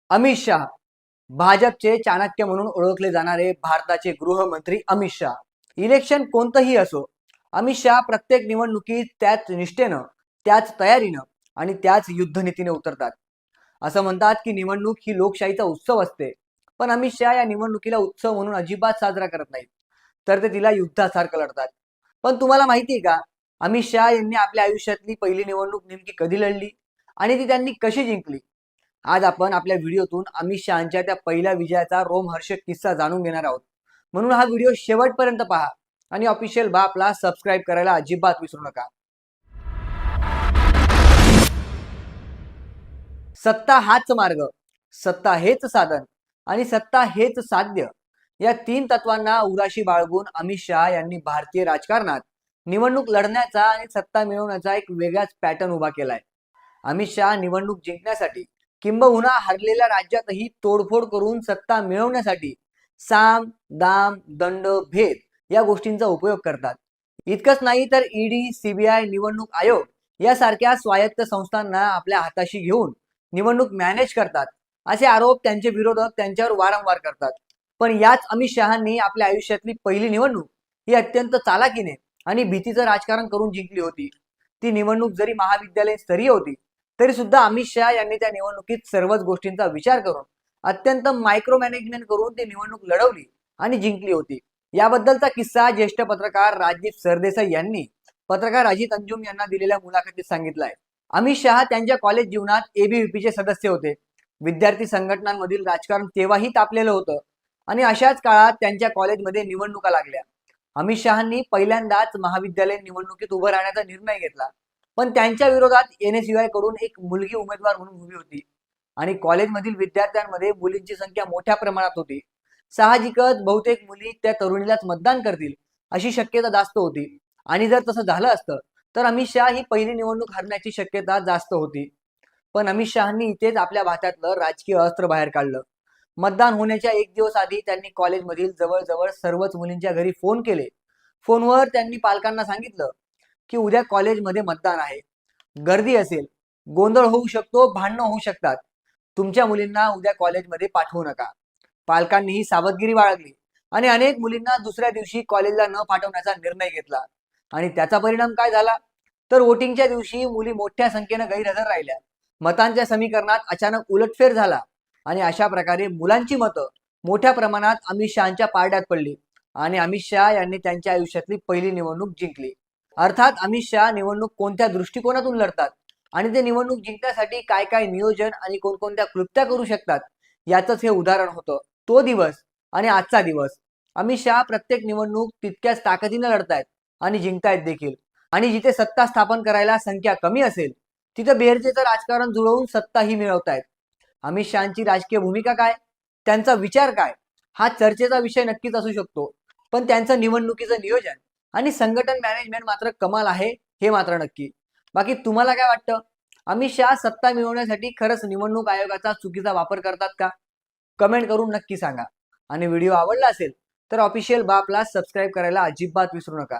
अमित शहा, भाजपचे चाणक्य म्हणून ओळखले जाणारे भारताचे गृहमंत्री अमित शहा. इलेक्शन कोणतंही असो, अमित शहा प्रत्येक निवडणुकीत त्याच निष्ठेनं, त्याच तयारीनं आणि त्याच युद्धनीतीने उतरतात. असं म्हणतात की निवडणूक ही लोकशाहीचा उत्सव असते, पण अमित शहा या निवडणुकीला उत्सव म्हणून अजिबात साजरा करत नाहीत, तर ते तिला युद्धासारखं लढतात. पण तुम्हाला माहिती आहे का, अमित शहा यांनी आपल्या आयुष्यातली पहिली निवडणूक नेमकी कधी लढली आणि ती त्यांनी कशी जिंकली? आज आपण आपल्या व्हिडिओतून अमित शहांच्या त्या पहिल्या विजयाचा रोमहर्षक किस्सा जाणून घेणार आहोत. म्हणून हा व्हिडिओ शेवटपर्यंत पहा आणि ऑफिशियल बापला सबस्क्राईब करायला अजिबात विसरू नका. सत्ता हाच मार्ग, सत्ता हेच साधन आणि सत्ता हेच साध्य, या तीन तत्वांना उराशी बाळगून अमित शहा यांनी भारतीय राजकारणात निवडणूक लढण्याचा आणि सत्ता मिळवण्याचा एक वेगळाच पॅटर्न उभा केलाय. अमित शहा निवडणूक जिंकण्यासाठी किंबहुना हरलेल्या राज्यातही तोडफोड करून सत्ता मिळवण्यासाठी साम, दाम, दंड, भेद या गोष्टींचा उपयोग करतात. इतकंच नाही तर ईडी, सीबीआय, निवडणूक आयोग यासारख्या स्वायत्त संस्थांना आपल्या हाताशी घेऊन निवडणूक मॅनेज करतात, असे आरोप त्यांचे विरोधक त्यांच्यावर वारंवार करतात. पण याच अमित शहांनी आपल्या आयुष्यातली पहिली निवडणूक ही अत्यंत चालाकीने आणि भीतीचं राजकारण करून जिंकली होती. ती निवडणूक जरी महाविद्यालयीन स्तरीय होती, तरी सुद्धा अमित शहा यांनी त्या निवडणुकीत सर्वच गोष्टींचा विचार करून अत्यंत मायक्रो मॅनेजमेंट करून ती निवडणूक लढवली आणि जिंकली होती. याबद्दलचा किस्सा ज्येष्ठ पत्रकार राजदीप सरदेसाई यांनी पत्रकार अजित अंजुम यांना दिलेल्या मुलाखतीत सांगितलाय. अमित शहा त्यांच्या कॉलेज जीवनात एबीव्हीपीचे सदस्य होते. विद्यार्थी संघटनांमधील राजकारण तेव्हाही तापलेलं होतं आणि अशाच काळात त्यांच्या कॉलेजमध्ये निवडणुका लागल्या. अमित शहांनी पहिल्यांदाच महाविद्यालयीन निवडणुकीत उभं राहण्याचा निर्णय घेतला, पण त्यांच्या विरोधात एनएसयूआय कडून एक मुलगी उमेदवार म्हणून उभी होती आणि कॉलेजमधील विद्यार्थ्यांमध्ये मुलींची संख्या मोठ्या प्रमाणात होती. साहजिकच बहुतेक मुली त्या तरुणीलाच मतदान करतील अशी शक्यता जास्त होती आणि जर तसं झालं असतं तर अमित शहा ही पहिली निवडणूक हरण्याची शक्यता जास्त होती. पण अमित शहांनी इथेच आपल्या भात्यातलं राजकीय अस्त्र बाहेर काढलं. मतदान होण्याच्या एक दिवस आधी त्यांनी कॉलेजमधील जवळजवळ सर्वच मुलींच्या घरी फोन केले. फोनवर त्यांनी पालकांना सांगितलं की उद्या कॉलेजमध्ये मतदान आहे, गर्दी असेल, गोंधळ होऊ शकतो, भांडणं होऊ शकतात, तुमच्या मुलींना उद्या कॉलेजमध्ये पाठवू नका. पालकांनीही सावधगिरी बाळगली आणि अनेक मुलींना दुसऱ्या दिवशी कॉलेजला न पाठवण्याचा निर्णय घेतला. आणि त्याचा परिणाम काय झाला, तर वोटिंगच्या दिवशी मुली मोठ्या संख्येनं गैरहजर राहिल्या. मतांच्या समीकरणात अचानक उलटफेर झाला आणि अशा प्रकारे मुलांची मतं मोठ्या प्रमाणात अमित शहांच्या पारड्यात पडली आणि अमित शहा यांनी त्यांच्या आयुष्यातली पहिली निवडणूक जिंकली. अर्थात अमित शहा निवडणूक कोणत्या दृष्टिकोनातून लढतात आणि ते निवडणूक जिंकण्यासाठी काय काय नियोजन आणि कोणकोणत्या कृत्या करू शकतात, याचंच हे उदाहरण होतं. तो दिवस आणि आजचा दिवस. अमित शहा प्रत्येक निवडणूक तितक्याच ताकदीने लढतायत आणि जिंकतायत देखील. आणि जिथे सत्ता स्थापन करायला संख्या कमी असेल, तिथं बेरजेचं राजकारण जुळवून सत्ताही मिळवतायत. अमित शहांची राजकीय भूमिका काय, त्यांचा विचार काय, हा चर्चेचा विषय नक्कीच असू शकतो. पण त्यांचं निवडणुकीचं नियोजन आणि संघटन मॅनेजमेंट मात्र कमाल आहे, हे मात्र नक्की. बाकी तुम्हाला काय वाटतं, अमित शहा सत्ता मिळवण्यासाठी खरंच निवडणूक आयोगाचा चुकीचा वापर करतात का? कमेंट करून नक्की सांगा. आणि व्हिडिओ आवडला असेल तर ऑफिशियल बापला सबस्क्राईब करायला अजिबात विसरू नका.